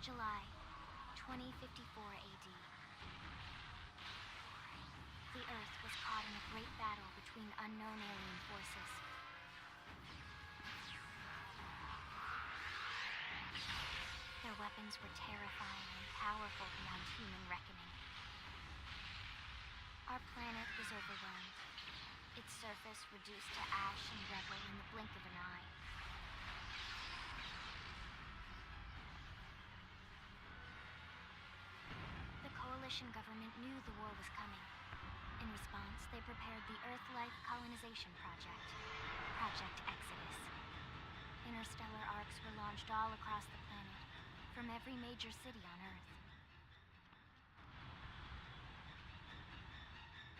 July 2054 AD. The Earth was caught in a great battle between unknown alien forces. Their weapons were terrifying and powerful beyond human reckoning. Our planet was overwhelmed, its surface reduced to ash and rubble in the blink of an eye. The coalition government knew the war was coming. In response, they prepared the Earth Life Colonization Project, Project Exodus. Interstellar arcs were launched all across the planet, from every major city on Earth.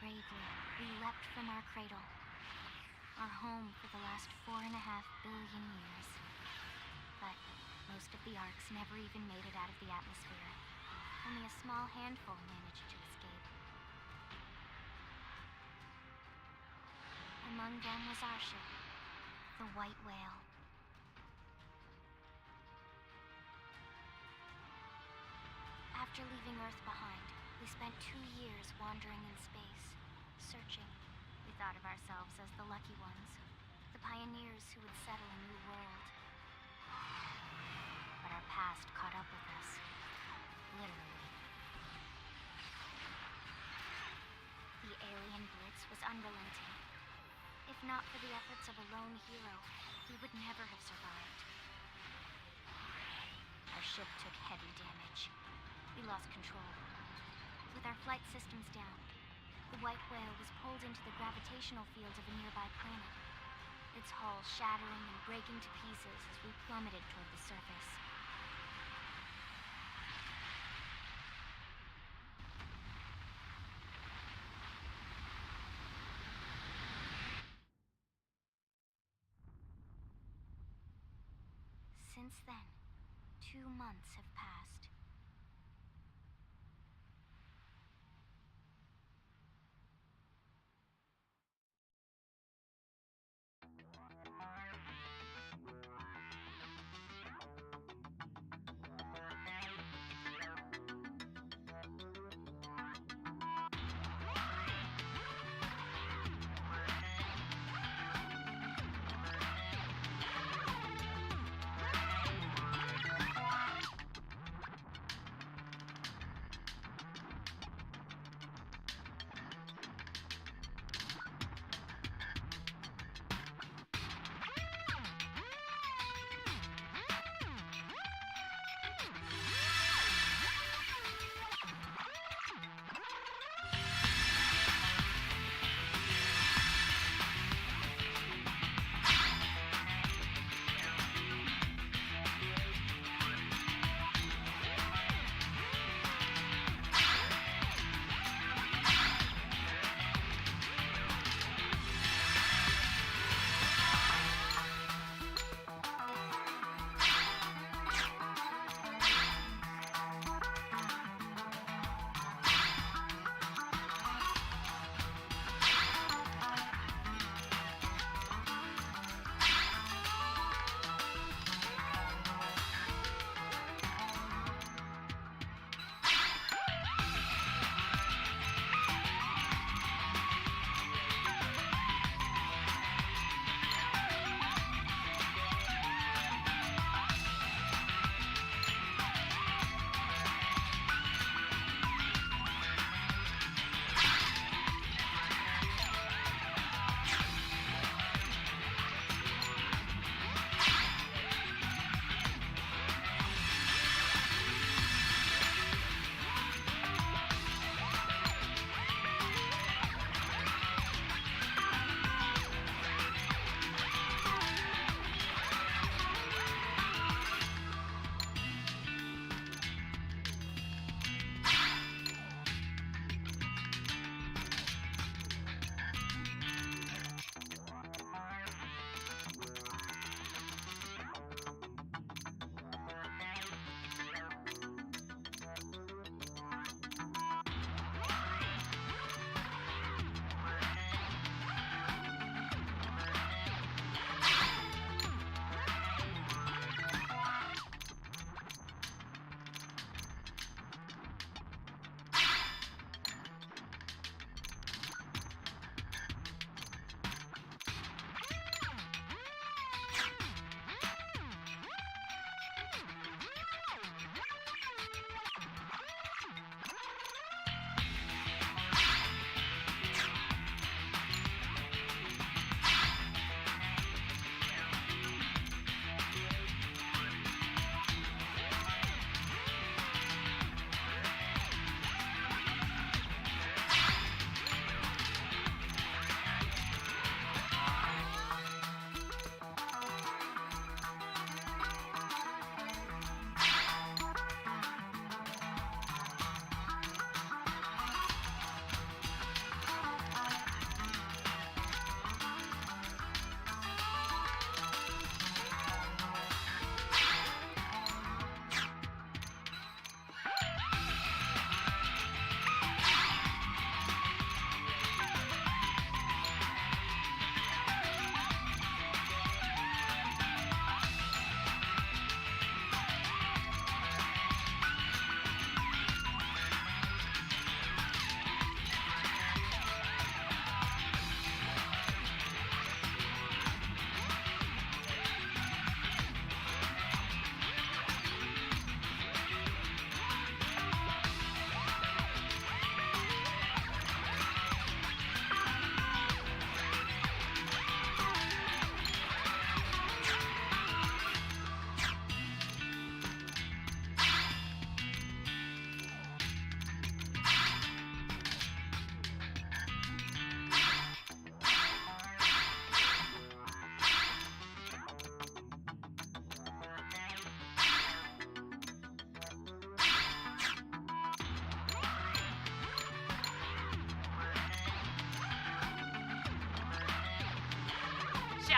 Bravely, we leapt from our cradle, our home for the last 4.5 billion years. But most of the arcs never even made it out of the atmosphere. Only a small handful managed to escape. Among them was our ship, the White Whale. After leaving Earth behind, we spent 2 years wandering in space, searching. We thought of ourselves as the lucky ones, the pioneers who would settle a new world. But our past caught up with us, literally. The alien blitz was unrelenting. If not for the efforts of a lone hero, we would never have survived. Our ship took heavy damage. We lost control. With our flight systems down, the White Whale was pulled into the gravitational field of a nearby planet, its hull shattering and breaking to pieces as we plummeted toward the surface. Since then, 2 months have passed.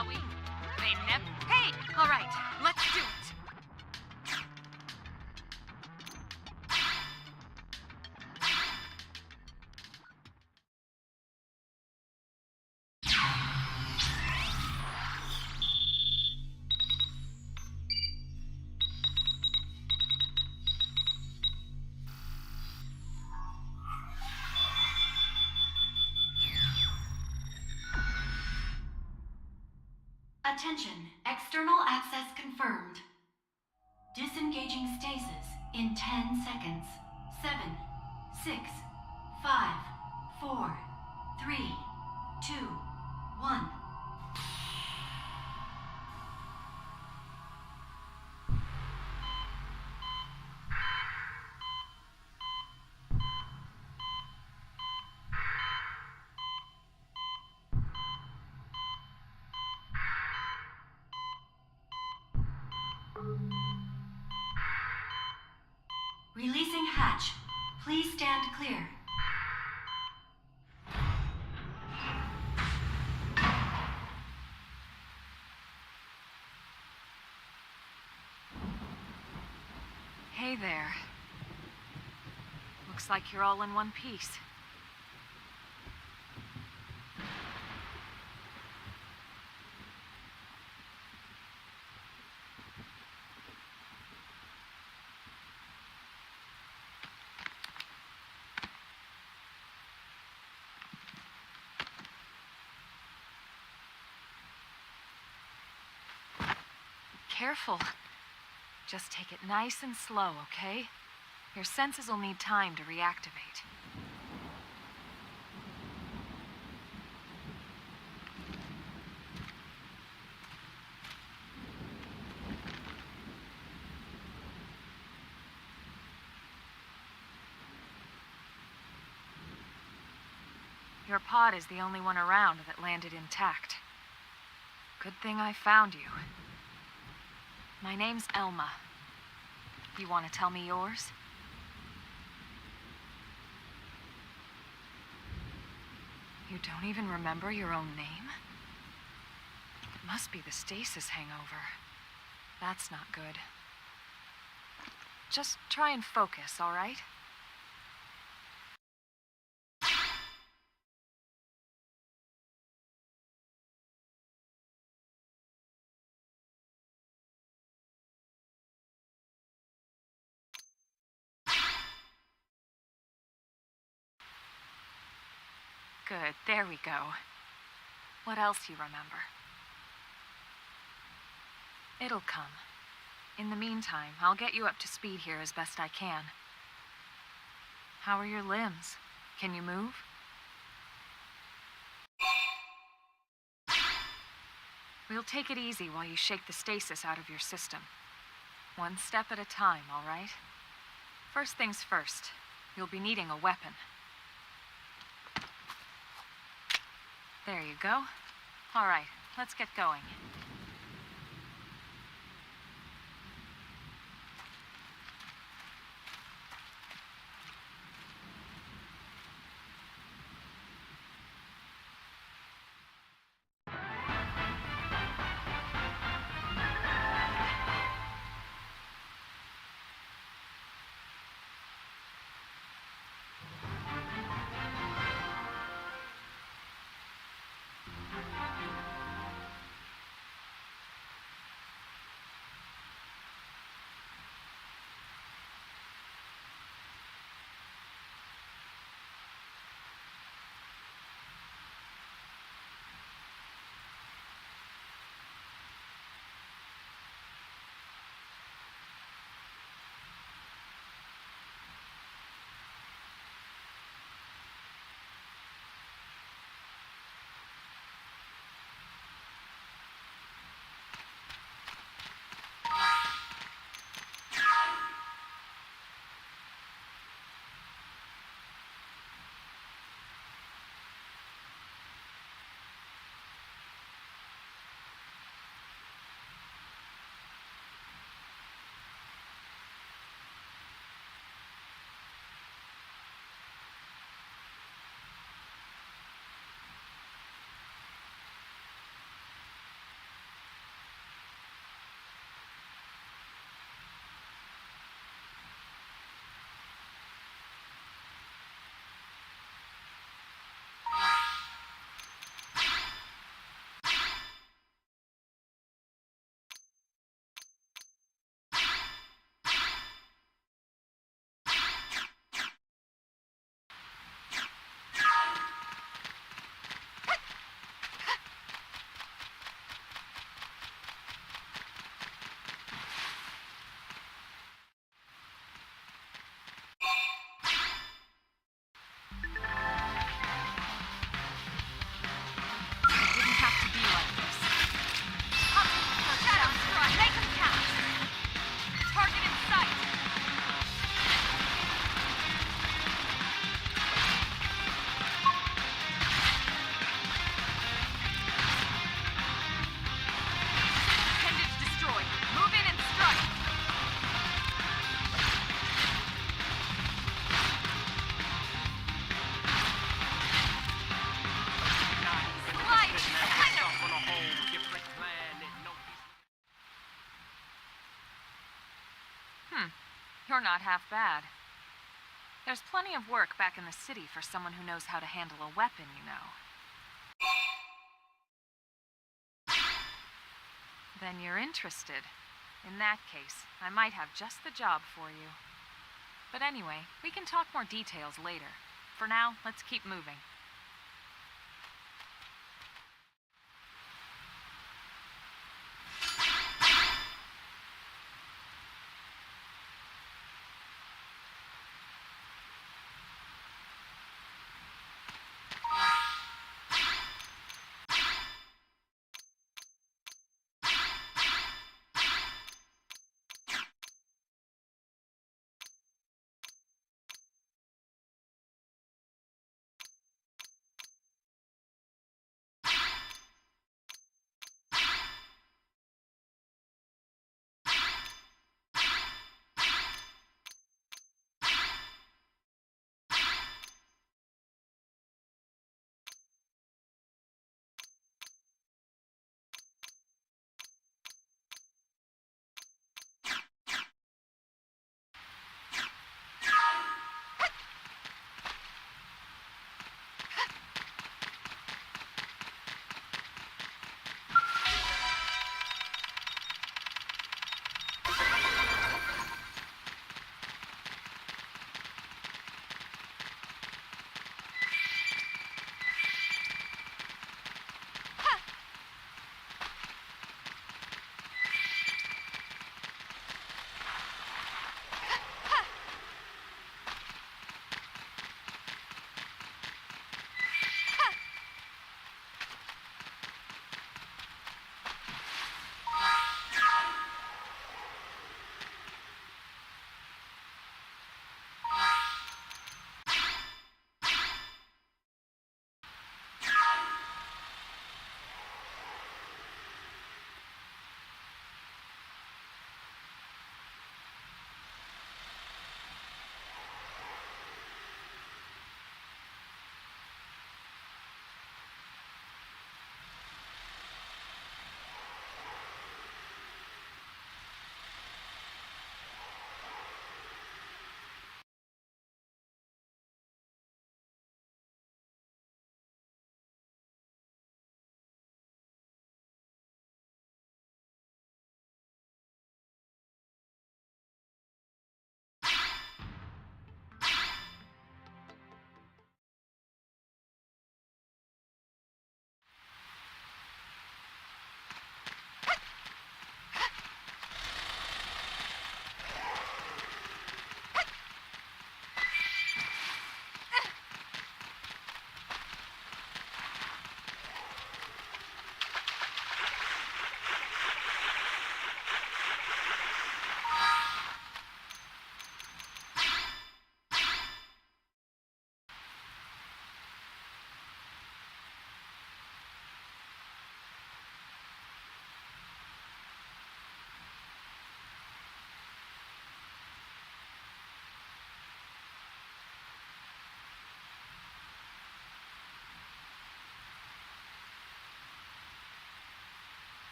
shall we? They never... Hey! Alright, let's do it. Attention, external access confirmed. Disengaging stasis in 10 seconds. 7, 6, 5, 4, 3, 2, 1. Releasing hatch. Please stand clear. Hey there. Looks like you're all in one piece. Careful. Just take it nice and slow, okay? Your senses will need time to reactivate. Your pod is the only one around that landed intact. Good thing I found you. My name's Elma. You want to tell me yours? You don't even remember your own name? It must be the stasis hangover. That's not good. Just try and focus, all right? Good, there we go. What else you remember? It'll come. In the meantime, I'll get you up to speed here as best I can. How are your limbs? Can you move? We'll take it easy while you shake the stasis out of your system. One step at a time, all right? First things first, you'll be needing a weapon. There you go. All right, let's get going. you're not half bad. There's plenty of work back in the city for someone who knows how to handle a weapon, you know. Then you're interested. In that case, I might have just the job for you. But anyway, we can talk more details later. For now, let's keep moving.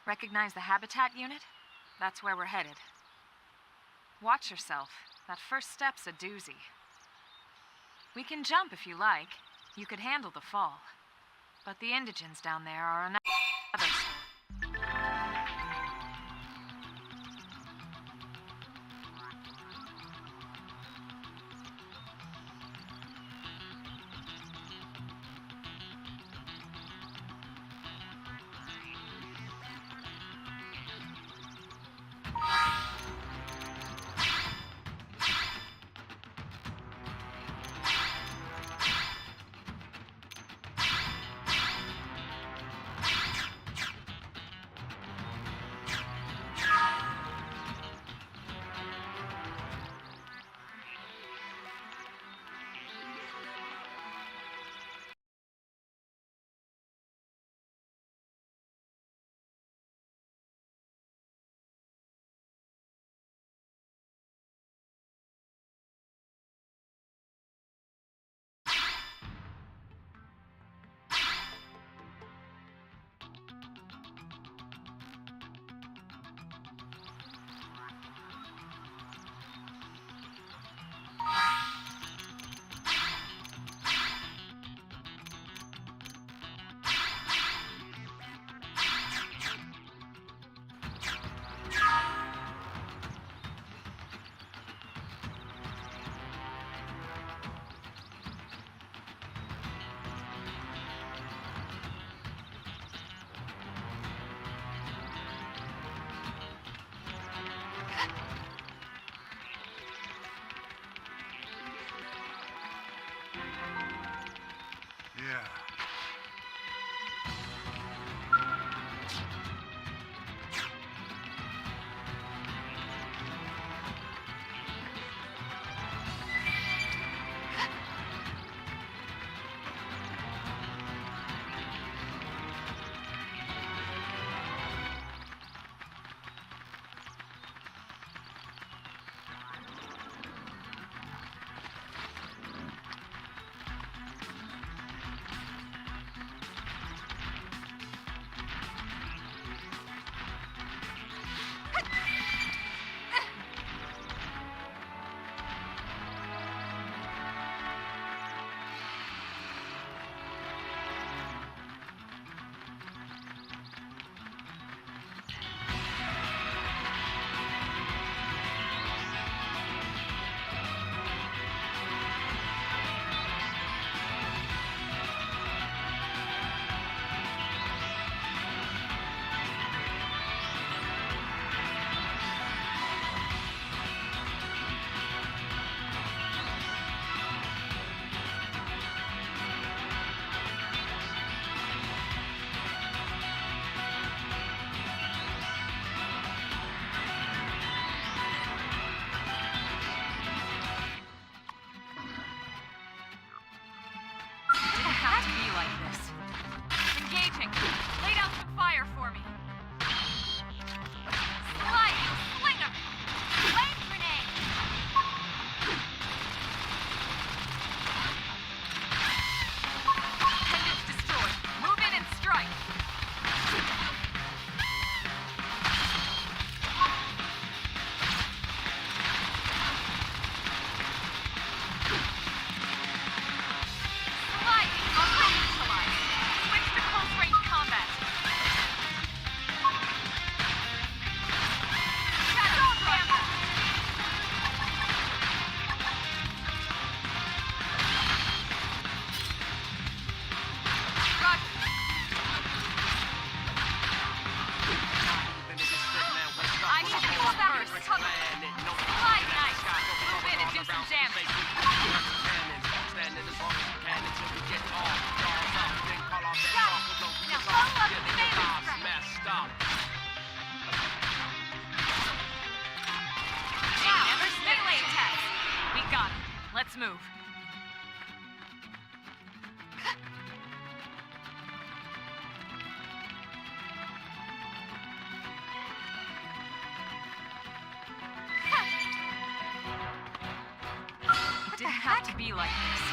Recognize the habitat unit? That's where we're headed. Watch yourself. That first step's a doozy. We can jump if you like. You could handle the fall. But the indigents down there are another story. Yeah. move. It didn't have to be like this.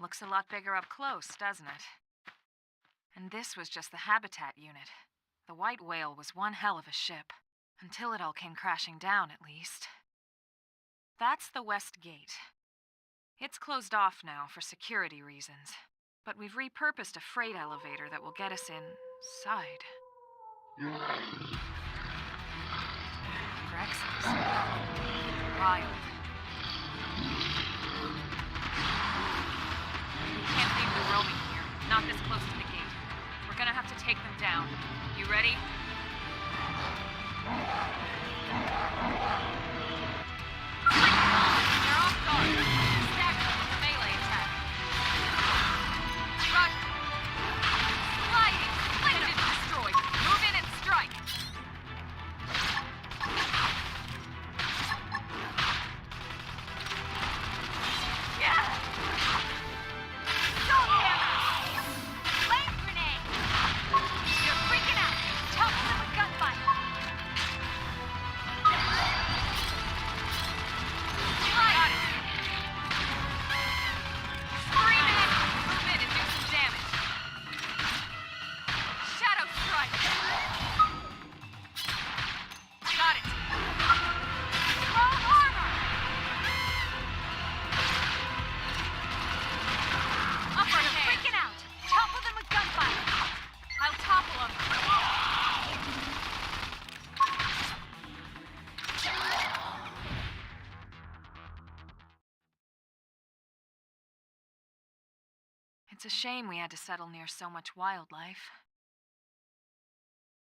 Looks a lot bigger up close, doesn't it? And this was just the habitat unit. The white whale was one hell of a ship. Until it all came crashing down, at least. That's the west gate. It's closed off now for security reasons. But we've repurposed a freight elevator that will get us inside. Rexes. Wild. Can't leave them roaming here, not this close to the gate. We're gonna have to take them down. You ready? They're off guard. Stack them with a melee attack. Rush! It's a shame we had to settle near so much wildlife.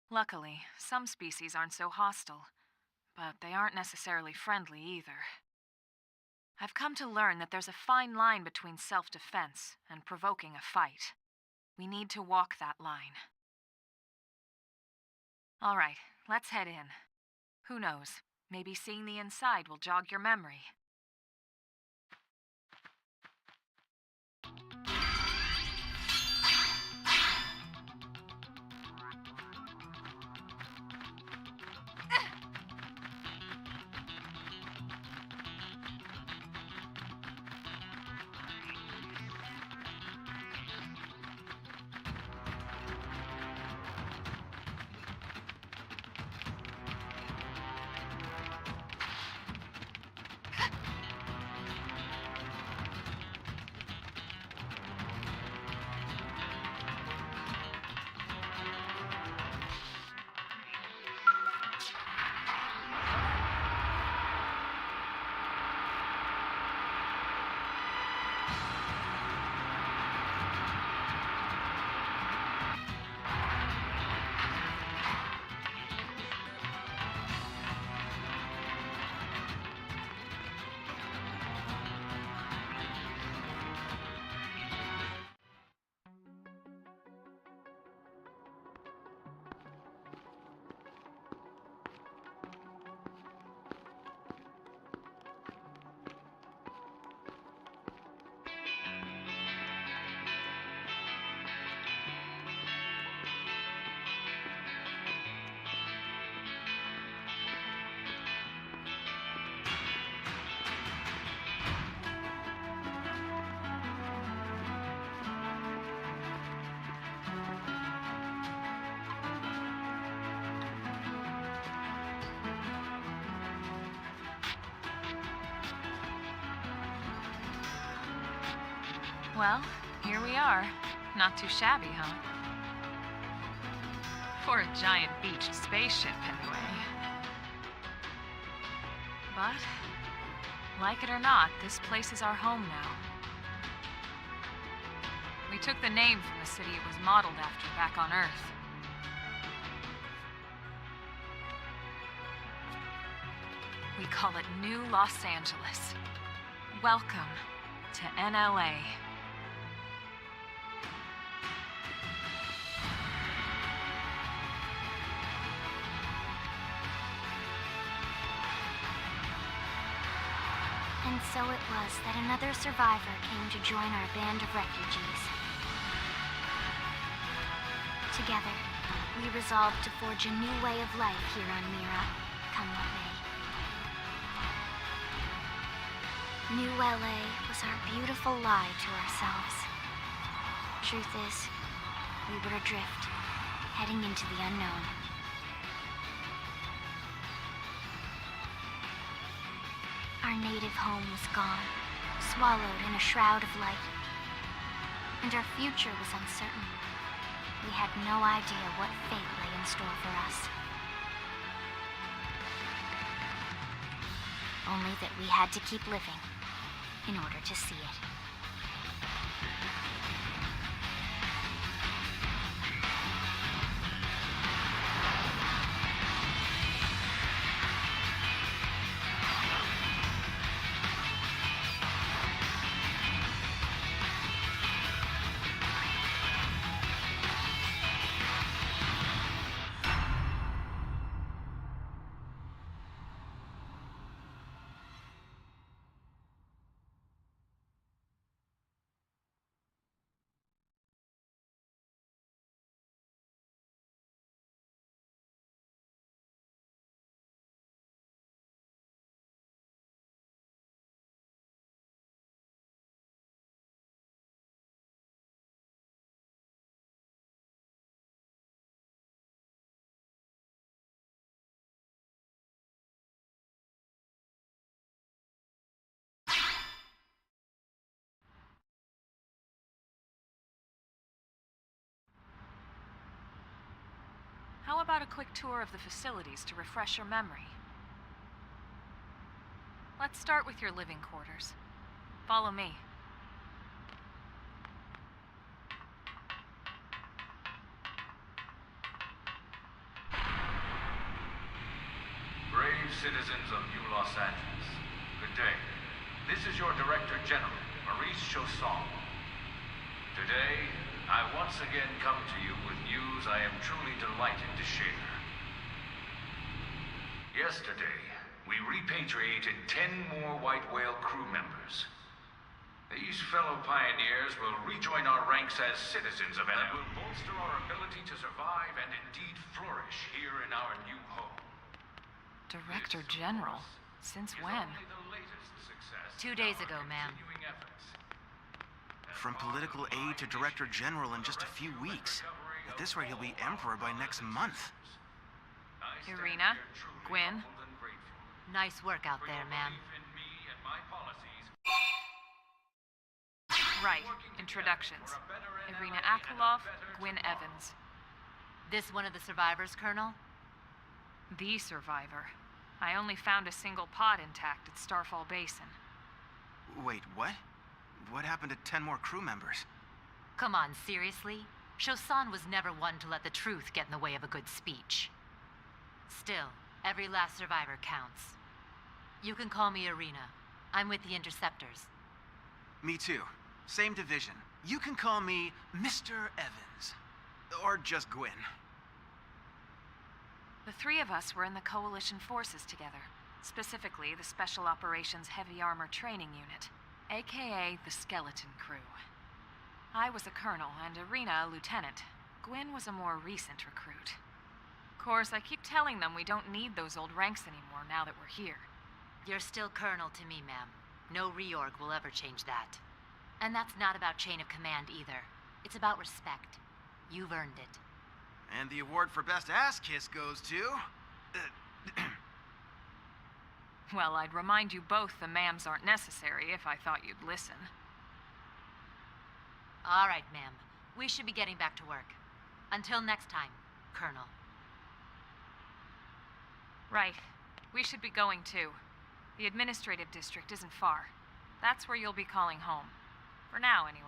Luckily, some species aren't so hostile, but they aren't necessarily friendly either. I've come to learn that there's a fine line between self-defense and provoking a fight. We need to walk that line. All right, let's head in. Who knows, maybe seeing the inside will jog your memory. Well, here we are. Not too shabby, huh? For a giant beached spaceship, anyway. But, like it or not, this place is our home now. We took the name from the city it was modeled after back on Earth. We call it New Los Angeles. Welcome to NLA. And so it was that another survivor came to join our band of refugees. Together, we resolved to forge a new way of life here on Mira, come what may. New LA was our beautiful lie to ourselves. Truth is, we were adrift, heading into the unknown. Our native home was gone, swallowed in a shroud of light. And our future was uncertain. We had no idea what fate lay in store for us. Only that we had to keep living in order to see it. How about a quick tour of the facilities to refresh your memory? Let's start with your living quarters. Follow me. citizens of New Los Angeles. Good day. This is your Director General, Maurice Chausson. Today, I once again come to you with news I am truly delighted to share. Yesterday, we repatriated 10 more White Whale crew members. These fellow pioneers will rejoin our ranks as citizens of and will bolster our ability to survive and indeed flourish here in our new home. Director General? Since when? 2 days ago, ma'am. From political aide to Director General in just a few weeks. At this rate, he'll be Emperor by next month. Irina? Gwyn? Nice work out there, ma'am. Right. Introductions. Irina Akulov, Gwyn Evans. This one of the survivors, Colonel? The survivor. I only found a single pod intact at Starfall Basin. Wait, what? What happened to 10 more crew members? Come on, seriously? Chausson was never one to let the truth get in the way of a good speech. Still, every last survivor counts. You can call me Irina. I'm with the Interceptors. Me too. Same division. You can call me Mr. Evans. Or just Gwyn. The three of us were in the Coalition forces together. Specifically, the Special Operations Heavy Armor Training Unit, aka the Skeleton Crew. I was a colonel and Irina a lieutenant. Gwyn was a more recent recruit. Of course, I keep telling them we don't need those old ranks anymore now that we're here. You're still Colonel to me, ma'am. No reorg will ever change that. And that's not about chain of command either. It's about respect. You've earned it. And the award for Best Ass Kiss goes to... Well, I'd remind you both the ma'ams aren't necessary if I thought you'd listen. All right, ma'am. We should be getting back to work. Until next time, Colonel. Right. We should be going too. The administrative district isn't far. That's where you'll be calling home. For now, anyway.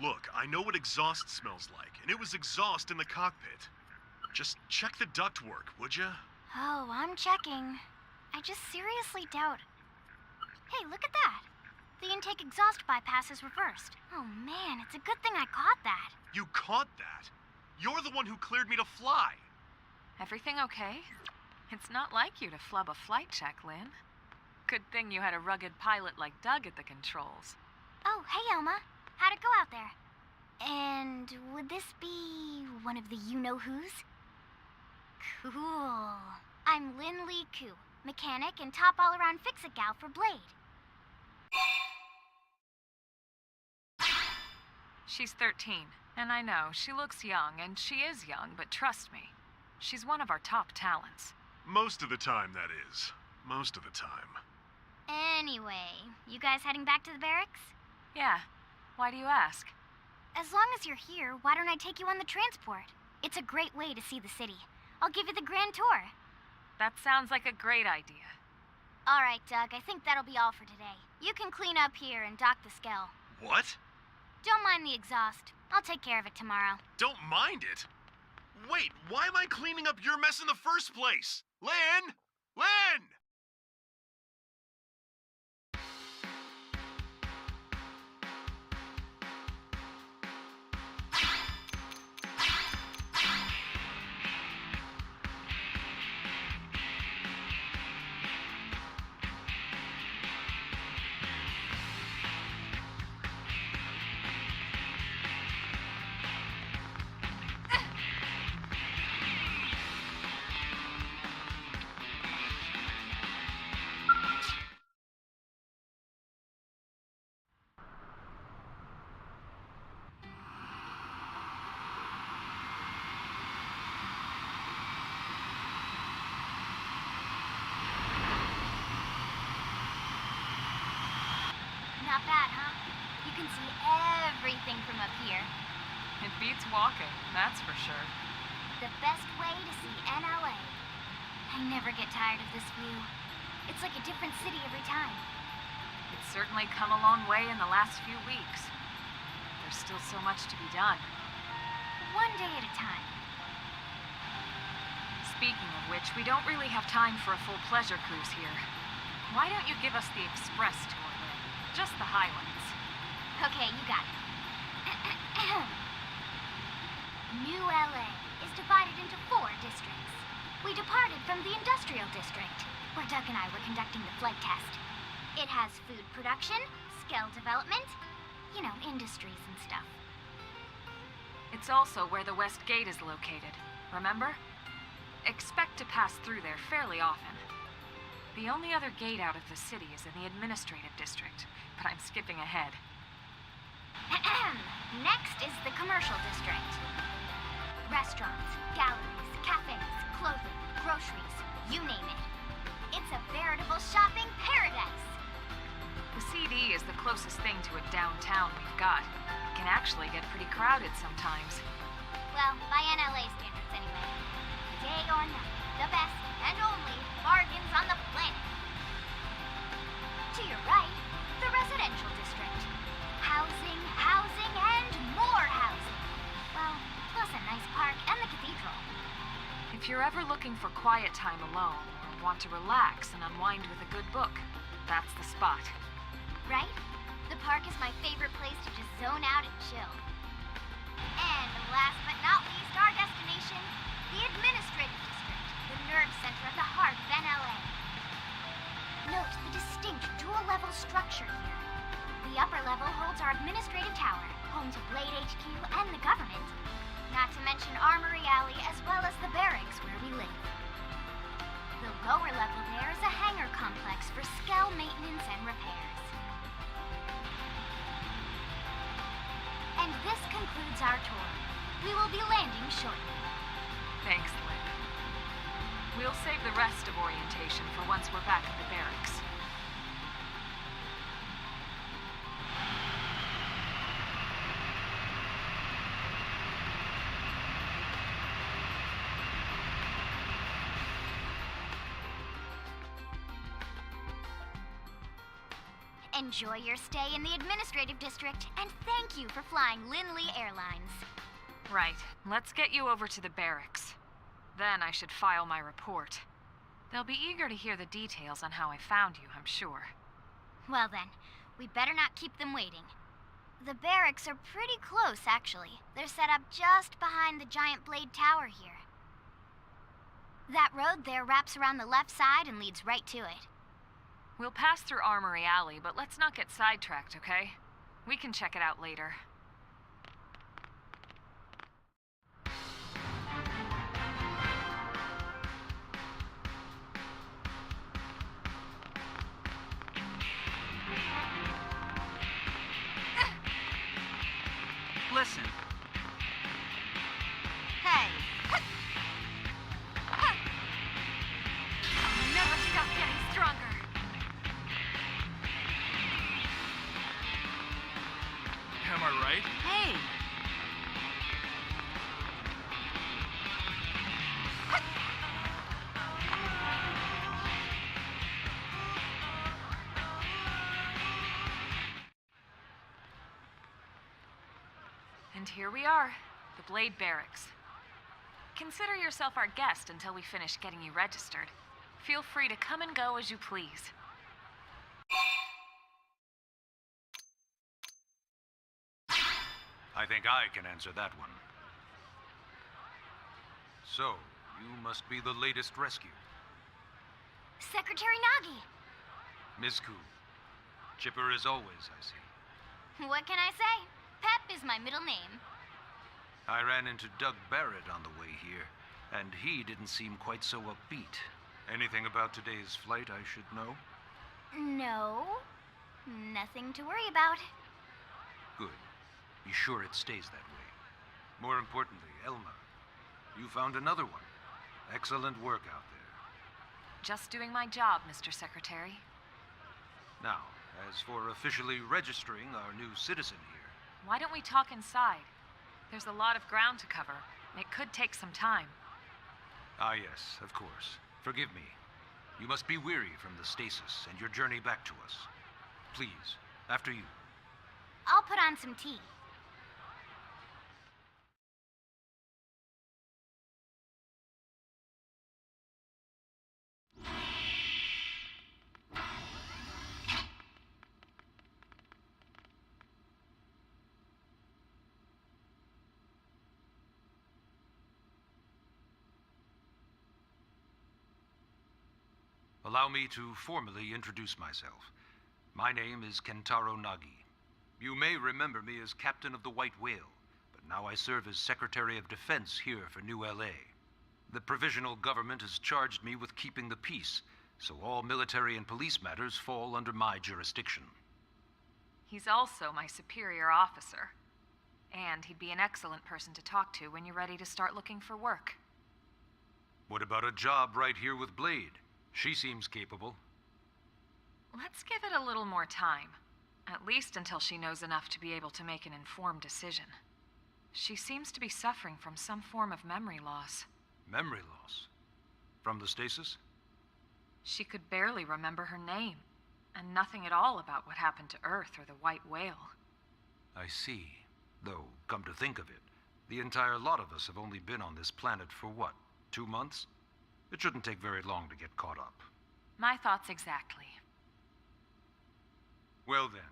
Look, I know what exhaust smells like, and it was exhaust in the cockpit. Just check the ductwork, would ya? Oh, I'm checking. I just seriously doubt. Hey, look at that. The intake exhaust bypass is reversed. Oh man, it's a good thing I caught that. You caught that? You're the one who cleared me to fly. Everything okay? It's not like you to flub a flight check, Lynn. Good thing you had a rugged pilot like Doug at the controls. Oh, hey Elma. How'd it go out there? And would this be one of the you-know-who's? Cool. I'm Lynn Lee Koo, mechanic and top all-around fix-it gal for Blade. She's 13, and I know, she looks young, and she is young, but trust me, she's one of our top talents. Most of the time, that is. Most of the time. Anyway, you guys heading back to the barracks? Yeah. Why do you ask? As long as you're here, why don't I take you on the transport? It's a great way to see the city. I'll give you the grand tour. That sounds like a great idea. All right, Doug, I think that'll be all for today. You can clean up here and dock the Skell. What? Don't mind the exhaust. I'll take care of it tomorrow. Don't mind it? Wait, why am I cleaning up your mess in the first place? Lynn! Lynn! Not bad, huh? You can see everything from up here. It beats walking, that's for sure. The best way to see NLA. I never get tired of this view. It's like a different city every time. It's certainly come a long way in the last few weeks. There's still so much to be done. One day at a time. Speaking of which, we don't really have time for a full pleasure cruise here. Why don't you give us the express tour, Lynn? Just the highlights. Okay, you got it. New LA is divided into 4 districts. We departed from the industrial district, where Doug and I were conducting the flight test. It has food production, skill development, you know, industries and stuff. It's also where the West Gate is located, remember? Expect to pass through there fairly often. The only other gate out of the city is in the administrative district, but I'm skipping ahead. Next is the commercial district. Restaurants, galleries, cafes, clothing, groceries, you name it. It's a veritable shopping paradise. The CD is the closest thing to a downtown we've got. It can actually get pretty crowded sometimes. Well, by NLA standards anyway. Day or night, the best and only bargains on the planet. To your right, the residential district. Housing, housing, and more housing. Well, plus a nice park and the cathedral. If you're ever looking for quiet time alone, or want to relax and unwind with a good book, that's the spot. Right? The park is my favorite place to just zone out and chill. And last but not least, our destination, the administrative district, the nerve center at the heart of NLA. Note the distinct dual-level structure here. The upper level holds our administrative tower, home to Blade HQ and the government. Not to mention Armory Alley as well as the barracks where we live. The lower level there is a hangar complex for Skell maintenance and repairs. And this concludes our tour. We will be landing shortly. Thanks, Lynn. We'll save the rest of orientation for once we're back at the barracks. Enjoy your stay in the administrative district, and thank you for flying Linley Airlines. Right. Let's get you over to the barracks. Then I should file my report. They'll be eager to hear the details on how I found you, I'm sure. Well then, we better not keep them waiting. The barracks are pretty close, actually. They're set up just behind the giant blade tower here. That road there wraps around the left side and leads right to it. We'll pass through Armory Alley, but let's not get sidetracked, okay? We can check it out later. Listen, Hey! I'll never stop getting stronger. Am I right? Hey! And here we are, the Blade Barracks. Consider yourself our guest until we finish getting you registered. Feel free to come and go as you please. I think I can answer that one. So, you must be the latest rescue. Secretary Nagi! Ms. Koo. Chipper as always, I see. What can I say? Pep is my middle name. I ran into Doug Barrett on the way here, and he didn't seem quite so upbeat. Anything about today's flight I should know? No. Nothing to worry about. Good. Be sure it stays that way. More importantly, Elma, you found another one. Excellent work out there. Just doing my job, Mr. Secretary. Now, as for officially registering our new citizen here, Why don't we talk inside? There's a lot of ground to cover. It could take some time. Ah, yes, of course. Forgive me. You must be weary from the stasis and your journey back to us. Please, after you. I'll put on some tea. Allow me to formally introduce myself. My name is Kentaro Nagi. You may remember me as captain of the White Whale, but now I serve as Secretary of Defense here for New LA. The provisional government has charged me with keeping the peace, so all military and police matters fall under my jurisdiction. He's also my superior officer. And he'd be an excellent person to talk to when you're ready to start looking for work. What about a job right here with Blade? She seems capable. Let's give it a little more time. At least until she knows enough to be able to make an informed decision. She seems to be suffering from some form of memory loss. Memory loss? From the stasis? She could barely remember her name, and nothing at all about what happened to Earth or the White Whale. I see. Though, come to think of it, the entire lot of us have only been on this planet for what, 2 months? It shouldn't take very long to get caught up. My thoughts exactly. Well then,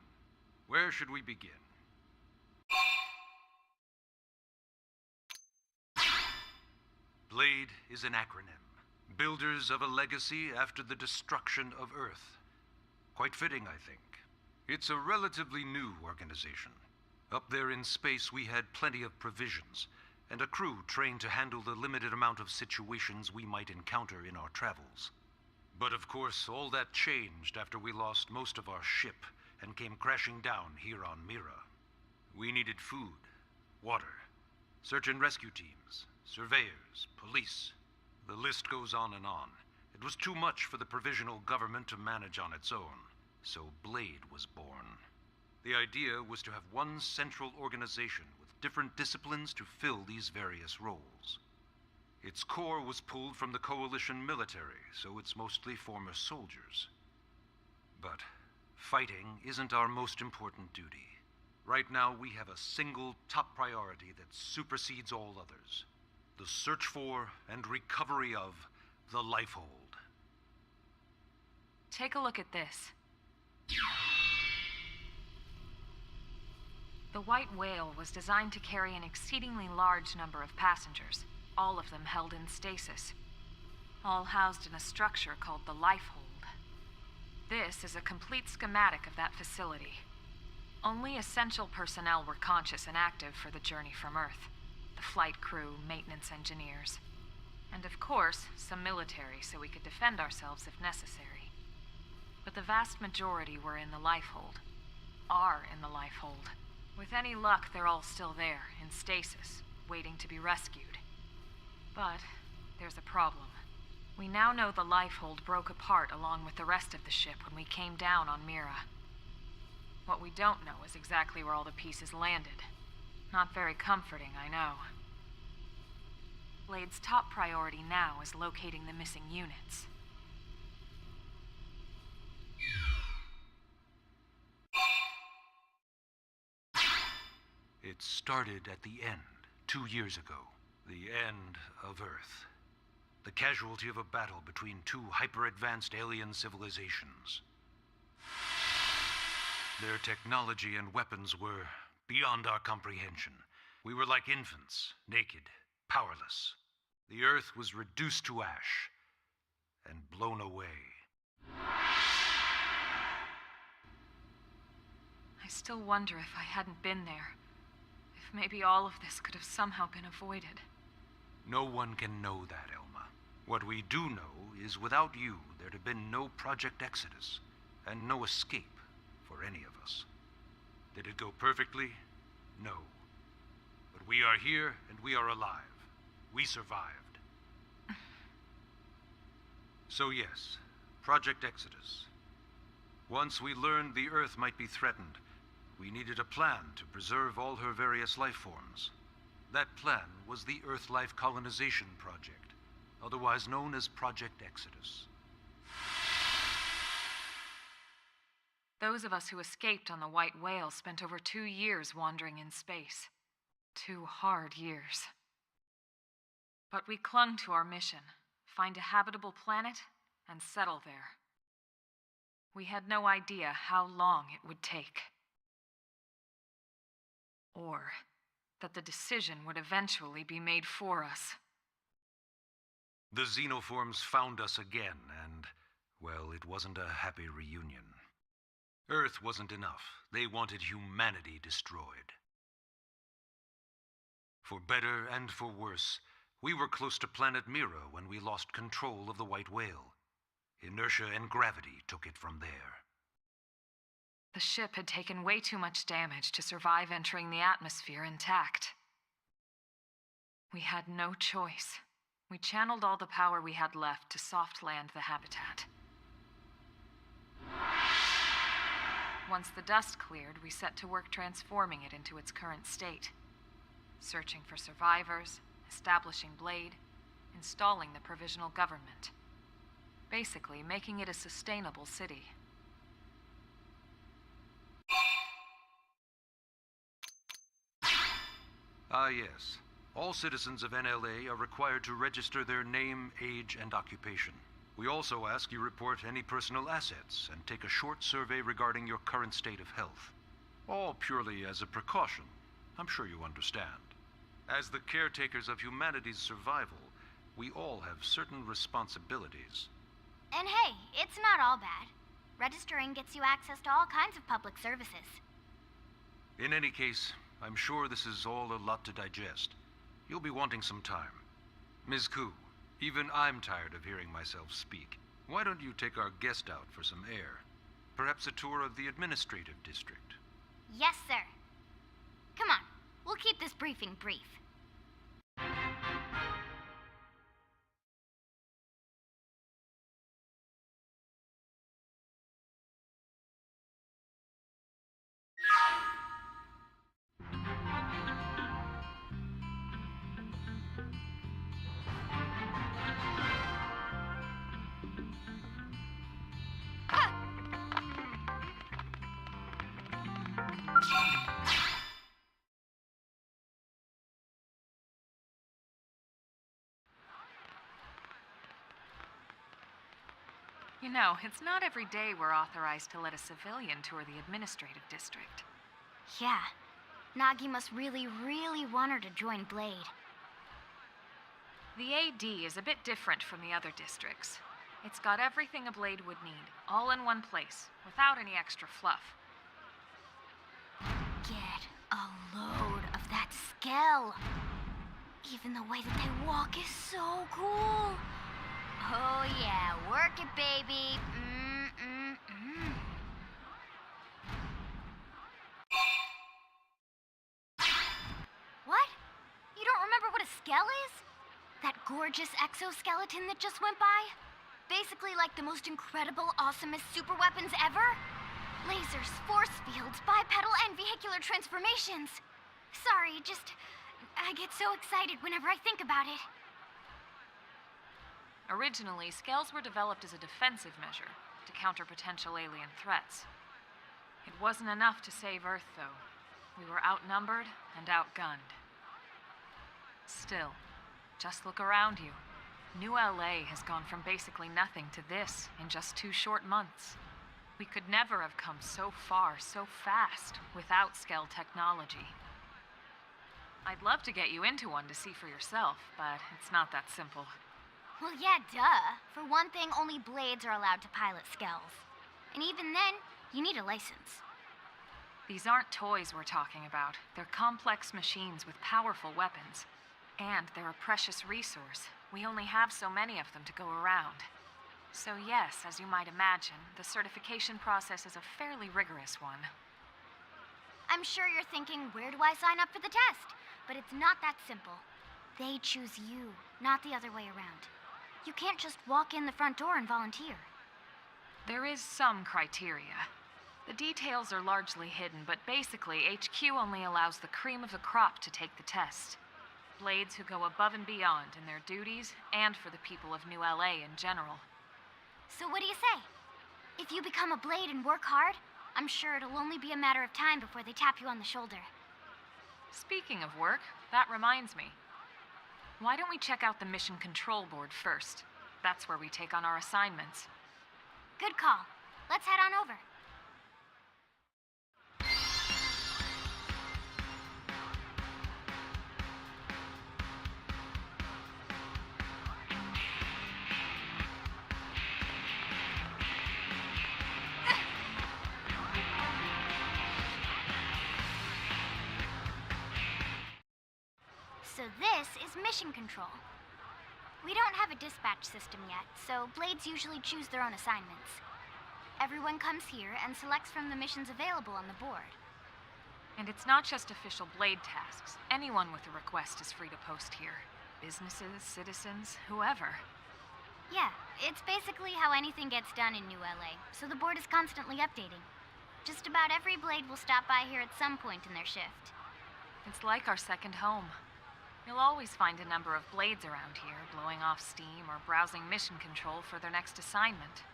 where should we begin? Blade is an acronym. Builders of a legacy after the destruction of Earth. Quite fitting, I think. It's a relatively new organization. Up there in space, we had plenty of provisions, and a crew trained to handle the limited amount of situations we might encounter in our travels. But of course, all that changed after we lost most of our ship and came crashing down here on Mira. We needed food, water, search and rescue teams, surveyors, police. The list goes on and on. It was too much for the provisional government to manage on its own, so Blade was born. The idea was to have one central organization with different disciplines to fill these various roles. Its core was pulled from the Coalition military, so it's mostly former soldiers. But Fighting isn't our most important duty. Right now, we have a single top priority that supersedes all others. The search for and recovery of the Lifehold. Take a look at this. The White Whale was designed to carry an exceedingly large number of passengers, all of them held in stasis, all housed in a structure called the Lifehold. This is a complete schematic of that facility. Only essential personnel were conscious and active for the journey from Earth. The flight crew, maintenance engineers, and of course, some military so we could defend ourselves if necessary. But the vast majority were in the Lifehold. Are in the Lifehold. With any luck, they're all still there, in stasis, waiting to be rescued. But there's a problem. We now know the Lifehold broke apart along with the rest of the ship when we came down on Mira. What we don't know is exactly where all the pieces landed. Not very comforting, I know. Blade's top priority now is locating the missing units. It started at the end, 2 years ago. The end of Earth. The casualty of a battle between two hyper-advanced alien civilizations. Their technology and weapons were beyond our comprehension. We were like infants, naked, powerless. The Earth was reduced to ash and blown away. I still wonder if I hadn't been there. If maybe all of this could have somehow been avoided. No one can know that, Elma. What we do know is without you, there'd have been no Project Exodus, and no escape for any of us. Did it go perfectly? No. But we are here, and we are alive. We survived. So yes, Project Exodus. Once we learned the Earth might be threatened, we needed a plan to preserve all her various life forms. That plan was the Earth Life Colonization Project, otherwise known as Project Exodus. Those of us who escaped on the White Whale spent over 2 years wandering in space. 2 hard years. But we clung to our mission, find a habitable planet and settle there. We had no idea how long it would take. Or that the decision would eventually be made for us. The xenoforms found us again, and, well, it wasn't a happy reunion. Earth wasn't enough. They wanted humanity destroyed. For better and for worse, we were close to planet Mira when we lost control of the White Whale. Inertia and gravity took it from there. The ship had taken way too much damage to survive entering the atmosphere intact. We had no choice. We channeled all the power we had left to soft land the habitat. Once the dust cleared, we set to work transforming it into its current state. Searching for survivors, establishing Blade, installing the provisional government. Basically, making it a sustainable city. Ah, yes. All citizens of NLA are required to register their name, age, and occupation. We also ask you report any personal assets and take a short survey regarding your current state of health. All purely as a precaution. I'm sure you understand. As the caretakers of humanity's survival, we all have certain responsibilities. And hey, it's not all bad. Registering gets you access to all kinds of public services. In any case, I'm sure this is all a lot to digest. You'll be wanting some time. Ms. Koo, even I'm tired of hearing myself speak. Why don't you take our guest out for some air? Perhaps a tour of the administrative district. Yes, sir. Come on, we'll keep this briefing brief. You know, it's not every day we're authorized to let a civilian tour the administrative district. Yeah. Nagi must really, really want her to join Blade. The AD is a bit different from the other districts. It's got everything a Blade would need, all in one place, without any extra fluff. Get a load of that Skell. Even the way that they walk is so cool. Oh yeah, work it, baby. What? You don't remember what a Skell is? That gorgeous exoskeleton that just went by? Basically like the most incredible, awesomest super weapons ever? Lasers, force fields, bipedal and vehicular transformations. Sorry, I get so excited whenever I think about it. Originally, Skells were developed as a defensive measure to counter potential alien threats. It wasn't enough to save Earth, though. We were outnumbered and outgunned. Still, just look around you. New LA has gone from basically nothing to this in just 2 short months. We could never have come so far, so fast, without Skell technology. I'd love to get you into one to see for yourself, but it's not that simple. Well, yeah, duh. For one thing, only Blades are allowed to pilot Skells. And even then, you need a license. These aren't toys we're talking about. They're complex machines with powerful weapons. And they're a precious resource. We only have so many of them to go around. So yes, as you might imagine, the certification process is a fairly rigorous one. I'm sure you're thinking, where do I sign up for the test? But it's not that simple. They choose you, not the other way around. You can't just walk in the front door and volunteer. There is some criteria. The details are largely hidden, but basically, HQ only allows the cream of the crop to take the test. Blades who go above and beyond in their duties, and for the people of New LA in general. So what do you say? If you become a Blade and work hard, I'm sure it'll only be a matter of time before they tap you on the shoulder. Speaking of work, that reminds me. Why don't we check out the Mission Control Board first? That's where we take on our assignments. Good call. Let's head on over. So this is Mission Control. We don't have a dispatch system yet, so Blades usually choose their own assignments. Everyone comes here and selects from the missions available on the board. And it's not just official Blade tasks. Anyone with a request is free to post here. Businesses, citizens, whoever. Yeah, it's basically how anything gets done in New LA, so the board is constantly updating. Just about every Blade will stop by here at some point in their shift. It's like our second home. You'll always find a number of Blades around here, blowing off steam or browsing mission control for their next assignment.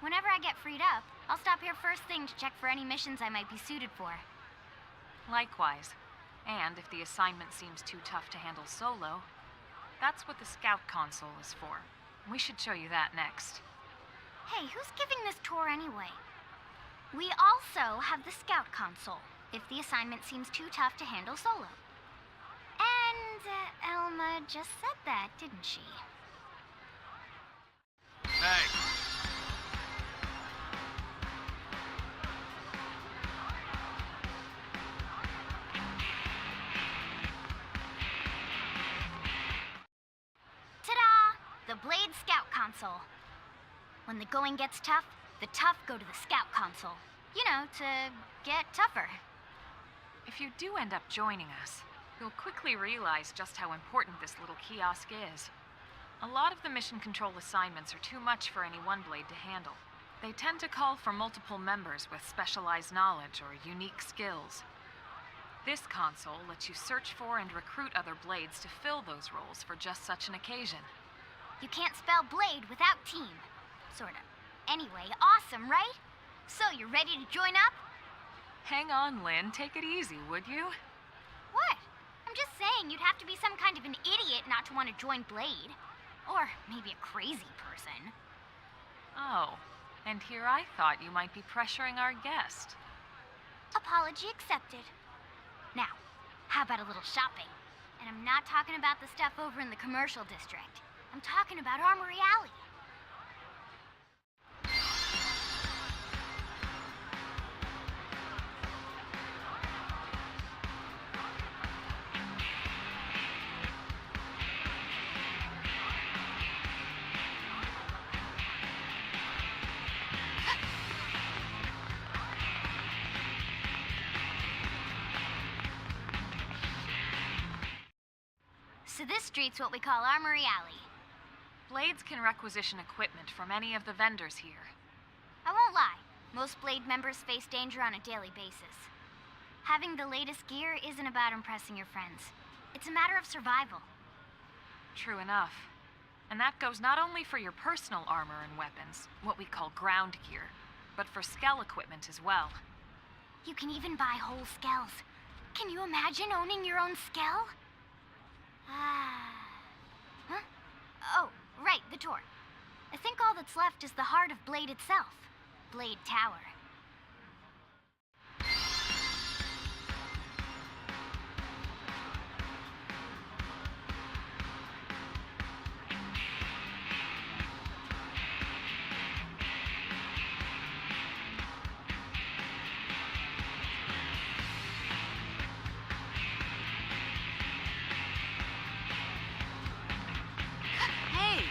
Whenever I get freed up, I'll stop here first thing to check for any missions I might be suited for. Likewise. And if the assignment seems too tough to handle solo, that's what the Scout Console is for. We should show you that next. Hey, who's giving this tour anyway? We also have the Scout Console, if the assignment seems too tough to handle solo. And Elma just said that, didn't she? Hey. Ta-da! The Blade Scout Console. When the going gets tough, the tough go to the Scout Console. You know, to get tougher. If you do end up joining us, you'll quickly realize just how important this little kiosk is. A lot of the mission control assignments are too much for any one Blade to handle. They tend to call for multiple members with specialized knowledge or unique skills. This console lets you search for and recruit other Blades to fill those roles for just such an occasion. You can't spell Blade without team. Sorta. Anyway, awesome, right? So, you ready to join up? Hang on, Lynn. Take it easy, would you? What? I'm just saying you'd have to be some kind of an idiot not to want to join Blade. Or maybe a crazy person. Oh, and here I thought you might be pressuring our guest. Apology accepted. Now, how about a little shopping? And I'm not talking about the stuff over in the commercial district. I'm talking about Armory Alley. So this street's what we call Armory Alley. Blades can requisition equipment from any of the vendors here. I won't lie, most Blade members face danger on a daily basis. Having the latest gear isn't about impressing your friends. It's a matter of survival. True enough. And that goes not only for your personal armor and weapons, what we call ground gear, but for skell equipment as well. You can even buy whole skells. Can you imagine owning your own skell? Huh? Oh, right, the tour. I think all that's left is the heart of Blade itself. Blade Tower. Hey!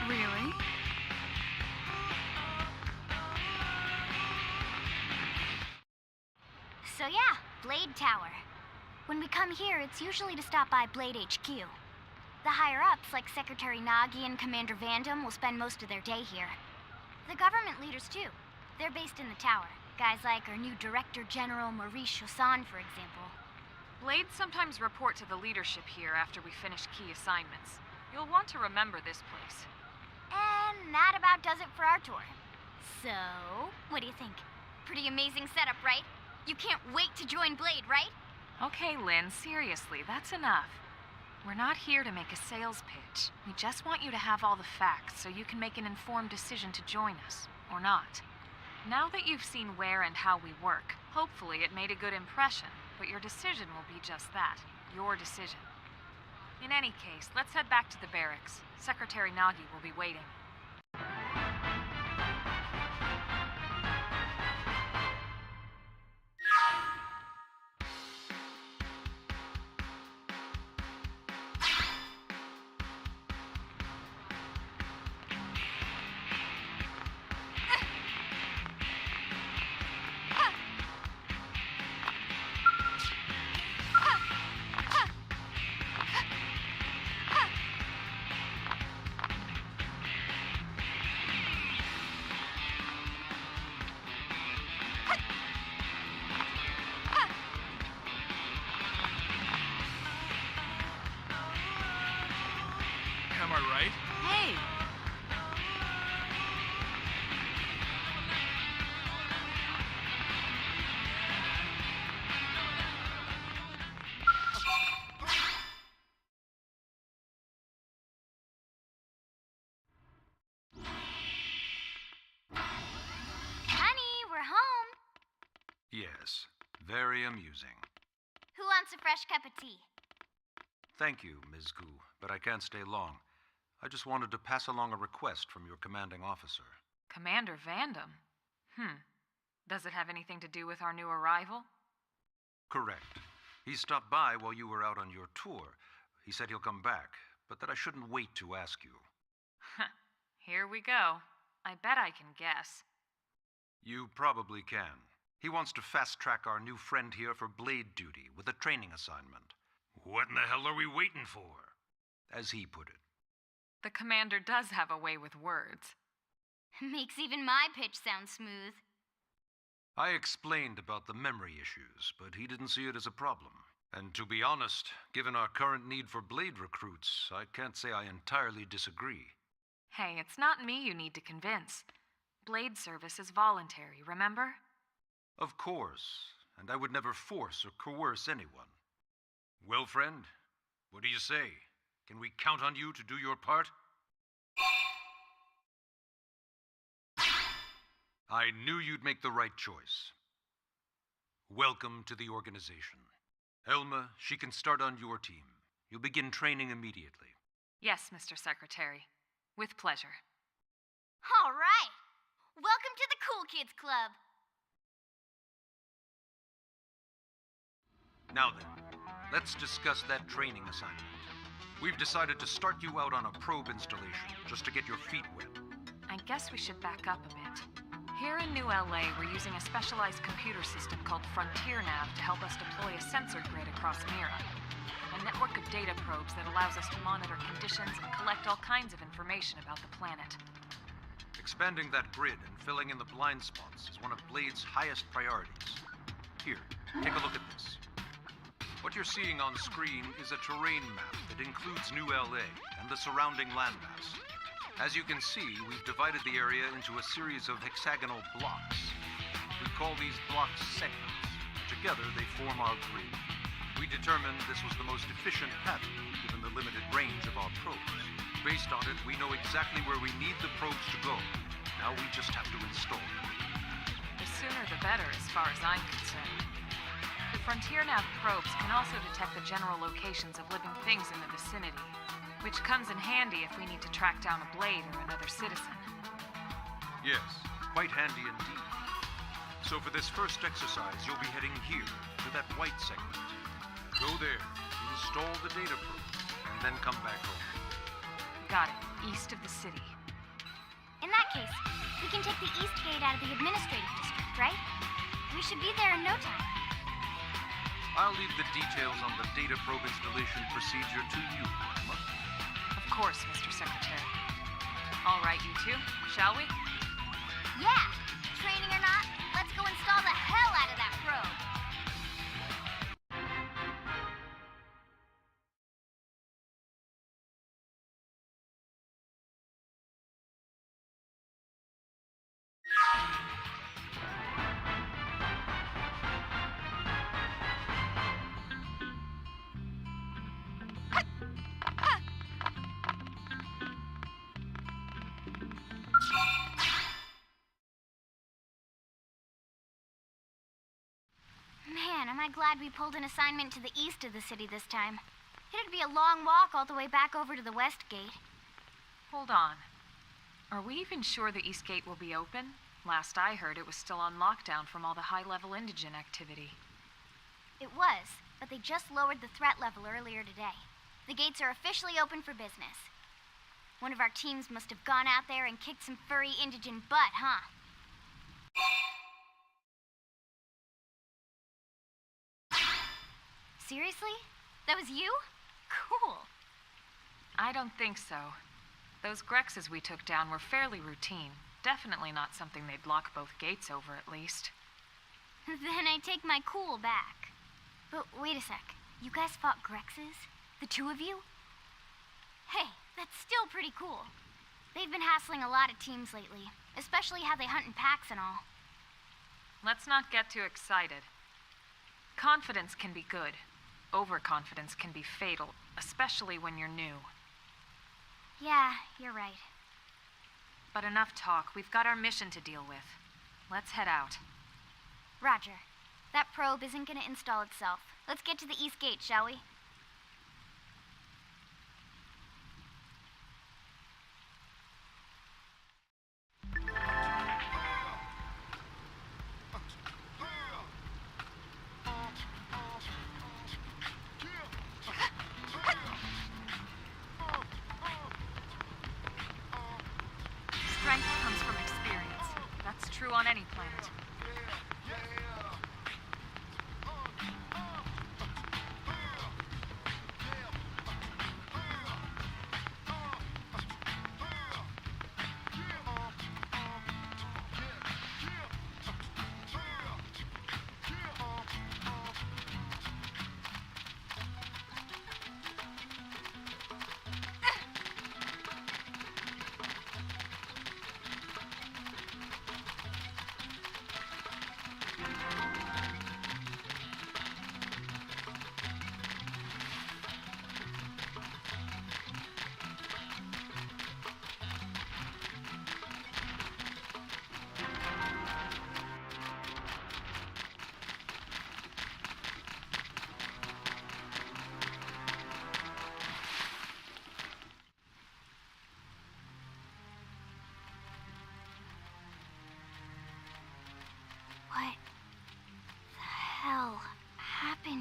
Really? So yeah, Blade Tower. When we come here, it's usually to stop by Blade HQ. The higher-ups, like Secretary Nagi and Commander Vandam, will spend most of their day here. The government leaders, too. They're based in the tower. Guys like our new Director General Maurice Chausson, for example. Blades sometimes report to the leadership here after we finish key assignments. You'll want to remember this place. And that about does it for our tour. So, what do you think? Pretty amazing setup, right? You can't wait to join Blade, right? Okay, Lynn, seriously, that's enough. We're not here to make a sales pitch. We just want you to have all the facts so you can make an informed decision to join us, or not. Now that you've seen where and how we work, hopefully it made a good impression, but your decision will be just that, your decision. In any case, let's head back to the barracks. Secretary Nagi will be waiting. Am I right? Hey! Honey, we're home. Yes, very amusing. Who wants a fresh cup of tea? Thank you, Ms. Gu, but I can't stay long. I just wanted to pass along a request from your commanding officer. Commander Vandam? Does it have anything to do with our new arrival? Correct. He stopped by while you were out on your tour. He said he'll come back, but that I shouldn't wait to ask you. Here we go. I bet I can guess. You probably can. He wants to fast-track our new friend here for blade duty with a training assignment. What in the hell are we waiting for? As he put it. The commander does have a way with words. Makes even my pitch sound smooth. I explained about the memory issues, but he didn't see it as a problem. And to be honest, given our current need for blade recruits, I can't say I entirely disagree. Hey, it's not me you need to convince. Blade service is voluntary, remember? Of course, and I would never force or coerce anyone. Well, friend, what do you say? Can we count on you to do your part? I knew you'd make the right choice. Welcome to the organization. Elma, she can start on your team. You'll begin training immediately. Yes, Mr. Secretary. With pleasure. All right. Welcome to the Cool Kids Club. Now then, let's discuss that training assignment. We've decided to start you out on a probe installation, just to get your feet wet. I guess we should back up a bit. Here in New LA, we're using a specialized computer system called Frontier Nav to help us deploy a sensor grid across Mira. A network of data probes that allows us to monitor conditions and collect all kinds of information about the planet. Expanding that grid and filling in the blind spots is one of Blade's highest priorities. Here, take a look at this. What you're seeing on screen is a terrain map that includes New LA and the surrounding landmass. As you can see, we've divided the area into a series of hexagonal blocks. We call these blocks segments. Together, they form our grid. We determined this was the most efficient pattern, given the limited range of our probes. Based on it, we know exactly where we need the probes to go. Now we just have to install them. The sooner the better, as far as I'm concerned. The Frontier Nav probes can also detect the general locations of living things in the vicinity, which comes in handy if we need to track down a Blade or another citizen. Yes, quite handy indeed. So for this first exercise, you'll be heading here, to that white segment. Go there, install the data probes, and then come back home. Got it. East of the city. In that case, we can take the East Gate out of the administrative district, right? We should be there in no time. I'll leave the details on the data probe installation procedure to you, Emma. Of course, Mr. Secretary. All right, you two, shall we? Yeah! Training or not, let's go install the hell out of that probe! Man, am I glad we pulled an assignment to the east of the city this time. It'd be a long walk all the way back over to the west gate. Hold on. Are we even sure the East Gate will be open? Last I heard, it was still on lockdown from all the high-level indigent activity. It was, but they just lowered the threat level earlier today. The gates are officially open for business. One of our teams must have gone out there and kicked some furry indigent butt, huh? Seriously? That was you? Cool. I don't think so. Those Grexes we took down were fairly routine. Definitely not something they'd lock both gates over, at least. Then I take my cool back. But wait a sec. You guys fought Grexes? The two of you? Hey, that's still pretty cool. They've been hassling a lot of teams lately, especially how they hunt in packs and all. Let's not get too excited. Confidence can be good. Overconfidence can be fatal, especially when you're new. Yeah, you're right. But enough talk. We've got our mission to deal with. Let's head out. Roger. That probe isn't gonna install itself. Let's get to the East Gate, shall we? Strength comes from experience. That's true on any planet.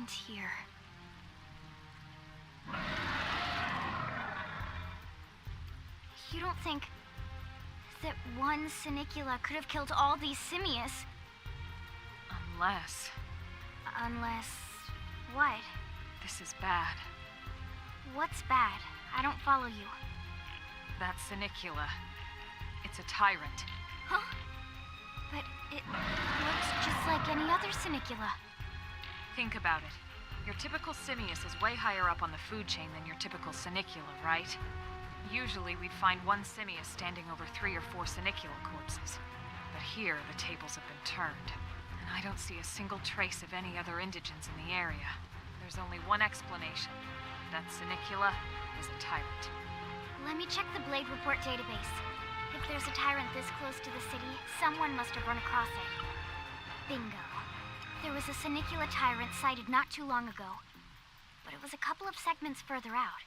Frontier. You don't think that one Sinicula could have killed all these simius? Unless Unless... what? this is bad. What's bad? I don't follow you. That Sinicula. It's a tyrant. Huh? But it looks just like any other Sinicula. Think about it. Your typical simius is way higher up on the food chain than your typical Sinicula, right? Usually we'd find one simius standing over 3 or 4 Sinicula corpses. But here, the tables have been turned. And I don't see a single trace of any other indigents in the area. There's only one explanation. That Sinicula is a tyrant. Let me check the Blade Report database. If there's a tyrant this close to the city, someone must have run across it. Bingo. There was a Sinicula tyrant sighted not too long ago. But it was a couple of segments further out.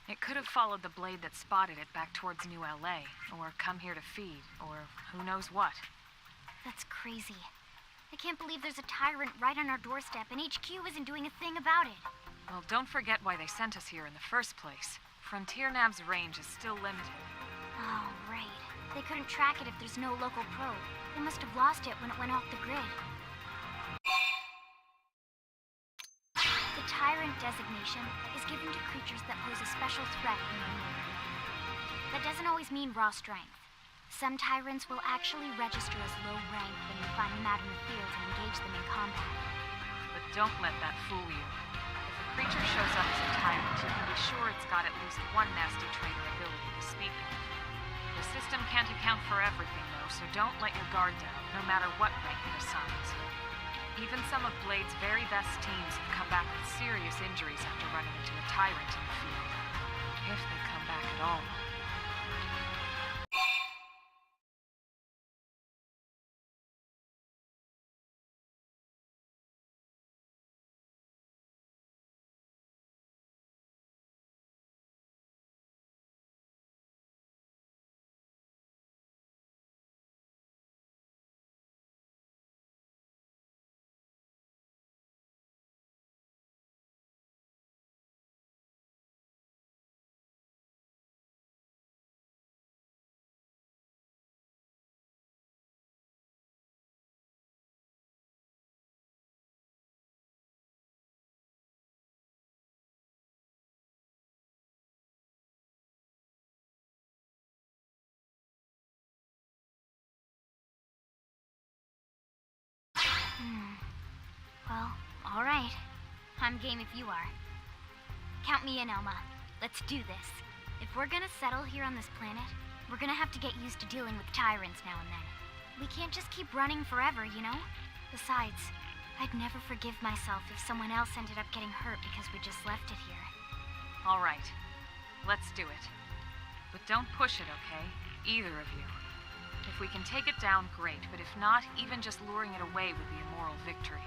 It could have followed the blade that spotted it back towards New LA, or come here to feed, or who knows what. That's crazy. I can't believe there's a tyrant right on our doorstep and HQ isn't doing a thing about it. Well, don't forget why they sent us here in the first place. Frontier Nav's range is still limited. Oh, right. They couldn't track it if there's no local probe. They must have lost it when it went off the grid. The Tyrant designation is given to creatures that pose a special threat in the near. That doesn't always mean raw strength. Some tyrants will actually register as low rank when you find them out in the field and engage them in combat. But don't let that fool you. If a creature shows up as a tyrant, you can be sure it's got at least one nasty trait or ability to speak of. The system can't account for everything, though, so don't let your guard down, no matter what rank it assigns. Even some of Blade's very best teams have come back with serious injuries after running into a tyrant in the field. If they come back at all. Well, alright. I'm game if you are. Count me in, Elma. Let's do this. If we're gonna settle here on this planet, we're gonna have to get used to dealing with tyrants now and then. We can't just keep running forever, you know? Besides, I'd never forgive myself if someone else ended up getting hurt because we just left it here. All right. Let's do it. But don't push it, okay? Either of you. If we can take it down, great, but if not, even just luring it away would be a moral victory.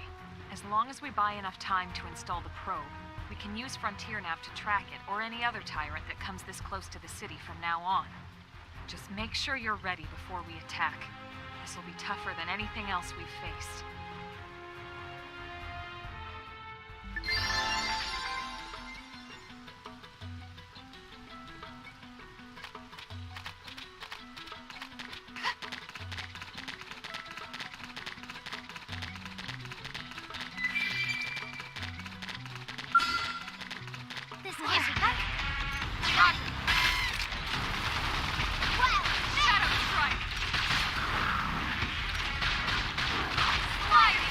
As long as we buy enough time to install the probe, we can use Frontier Nav to track it, or any other tyrant that comes this close to the city from now on. Just make sure you're ready before we attack. This will be tougher than anything else we've faced. This can't be good. Shadow Strike! Slide!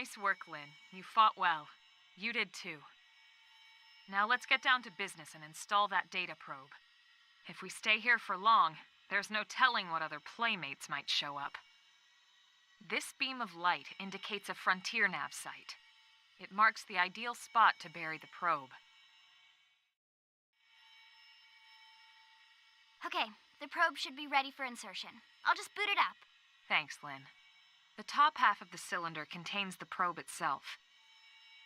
Nice work, Lynn. You fought well. You did too. Now let's get down to business and install that data probe. If we stay here for long, there's no telling what other playmates might show up. This beam of light indicates a frontier nav site. It marks the ideal spot to bury the probe. Okay, the probe should be ready for insertion. I'll just boot it up. Thanks, Lynn. The top half of the cylinder contains the probe itself.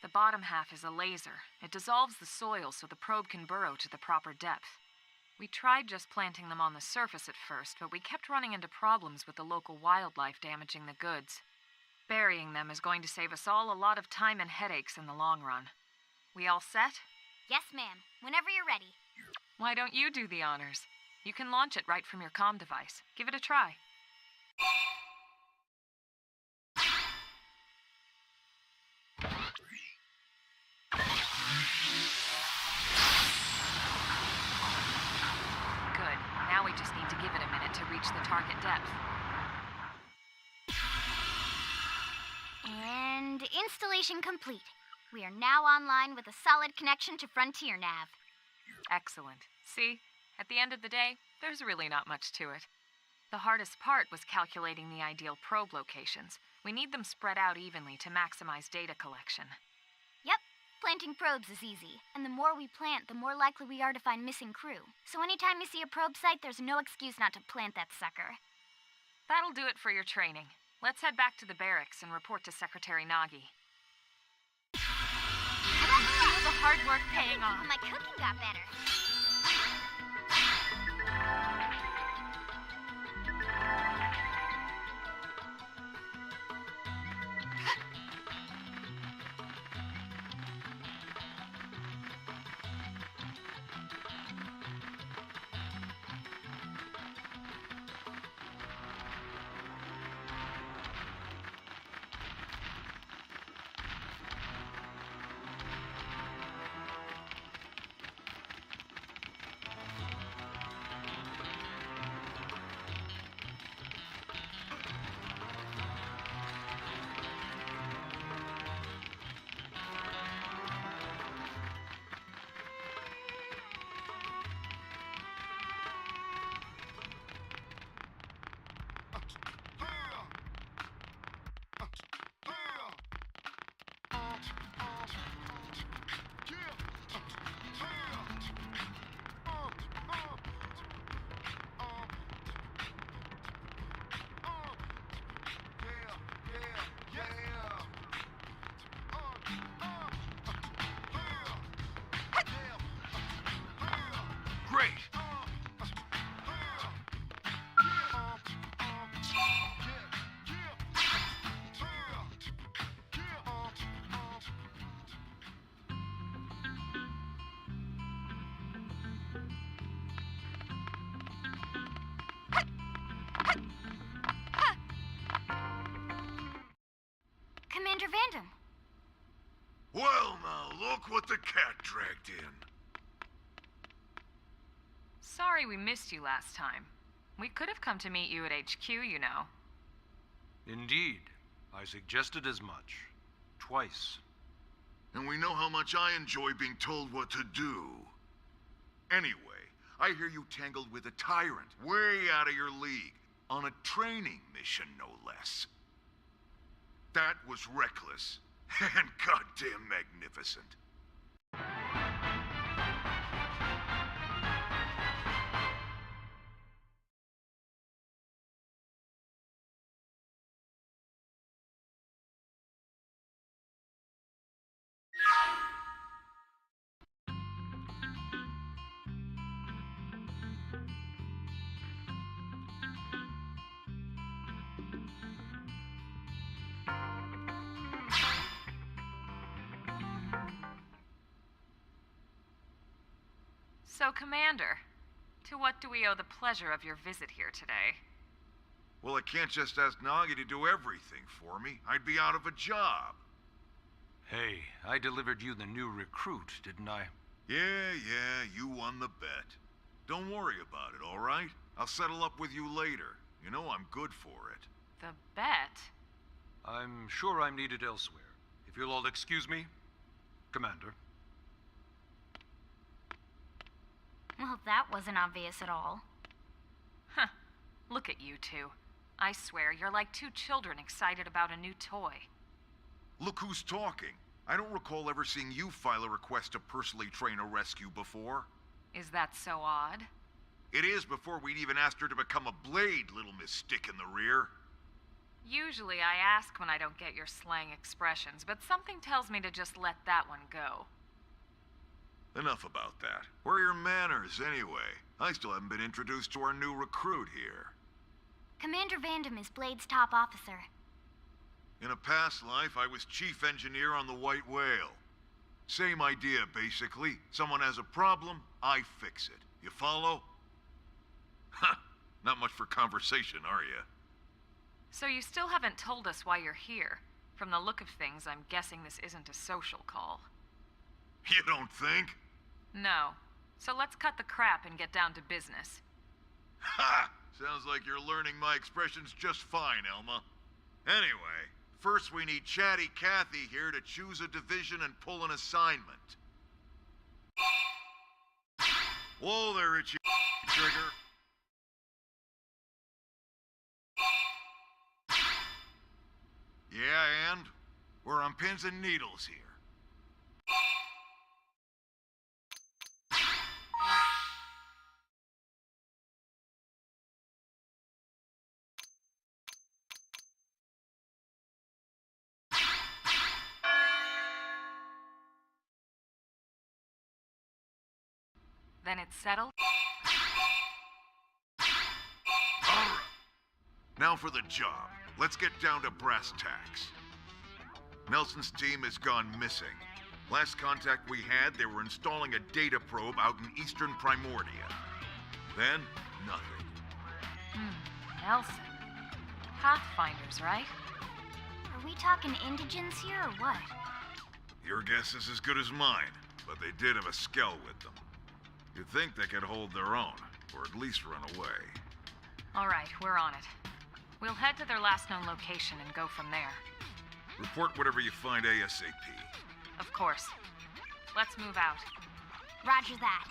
The bottom half is a laser. It dissolves the soil so the probe can burrow to the proper depth. We tried just planting them on the surface at first, but we kept running into problems with the local wildlife damaging the goods. Burying them is going to save us all a lot of time and headaches in the long run. We all set? Yes, ma'am. Whenever you're ready. Why don't you do the honors? You can launch it right from your comm device. Give it a try. Good. Now we just need to give it a minute to reach the target depth. And installation complete. We are now online with a solid connection to Frontier Nav. Excellent. See? At the end of the day, there's really not much to it. The hardest part was calculating the ideal probe locations. We need them spread out evenly to maximize data collection. Yep, planting probes is easy. And the more we plant, the more likely we are to find missing crew. So anytime you see a probe site, there's no excuse not to plant that sucker. That'll do it for your training. Let's head back to the barracks and report to Secretary Nagi. All the hard work paying off. My cooking got better. Commander Vandam. Well, now, look what the cat dragged in. Sorry we missed you last time. We could have come to meet you at HQ, you know. Indeed. I suggested as much. Twice. And we know how much I enjoy being told what to do. Anyway, I hear you tangled with a tyrant, way out of your league, on a training mission, no less. That was reckless, and goddamn magnificent. So, Commander, to what do we owe the pleasure of your visit here today? Well, I can't just ask Nagi to do everything for me. I'd be out of a job. Hey, I delivered you the new recruit, didn't I? Yeah, you won the bet. Don't worry about it, all right? I'll settle up with you later. You know I'm good for it. The bet? I'm sure I'm needed elsewhere. If you'll all excuse me, Commander. Well, that wasn't obvious at all. Huh. Look at you two. I swear, you're like two children excited about a new toy. Look who's talking. I don't recall ever seeing you file a request to personally train a rescue before. Is that so odd? It is before we'd even asked her to become a blade, little Miss Stick in the Rear. Usually I ask when I don't get your slang expressions, but something tells me to just let that one go. Enough about that. Where are your manners, anyway? I still haven't been introduced to our new recruit here. Commander Vandam is Blade's top officer. In a past life, I was chief engineer on the White Whale. Same idea, basically. Someone has a problem, I fix it. You follow? Huh. Not much for conversation, are you? So you still haven't told us why you're here. From the look of things, I'm guessing this isn't a social call. You don't think? No. So let's cut the crap and get down to business. Ha! Sounds like you're learning my expressions just fine, Elma. Anyway, first we need Chatty Cathy here to choose a division and pull an assignment. Whoa there, Richie Trigger. Yeah, and? We're on pins and needles here. Then it's settled? Alright. Now for the job. Let's get down to brass tacks. Nelson's team has gone missing. Last contact we had, they were installing a data probe out in eastern Primordia. Then, nothing. Nelson. Pathfinders, right? Are we talking indigents here or what? Your guess is as good as mine, but they did have a skell with them. You'd think they could hold their own, or at least run away. All right, we're on it. We'll head to their last known location and go from there. Report whatever you find ASAP. Of course. Let's move out. Roger that.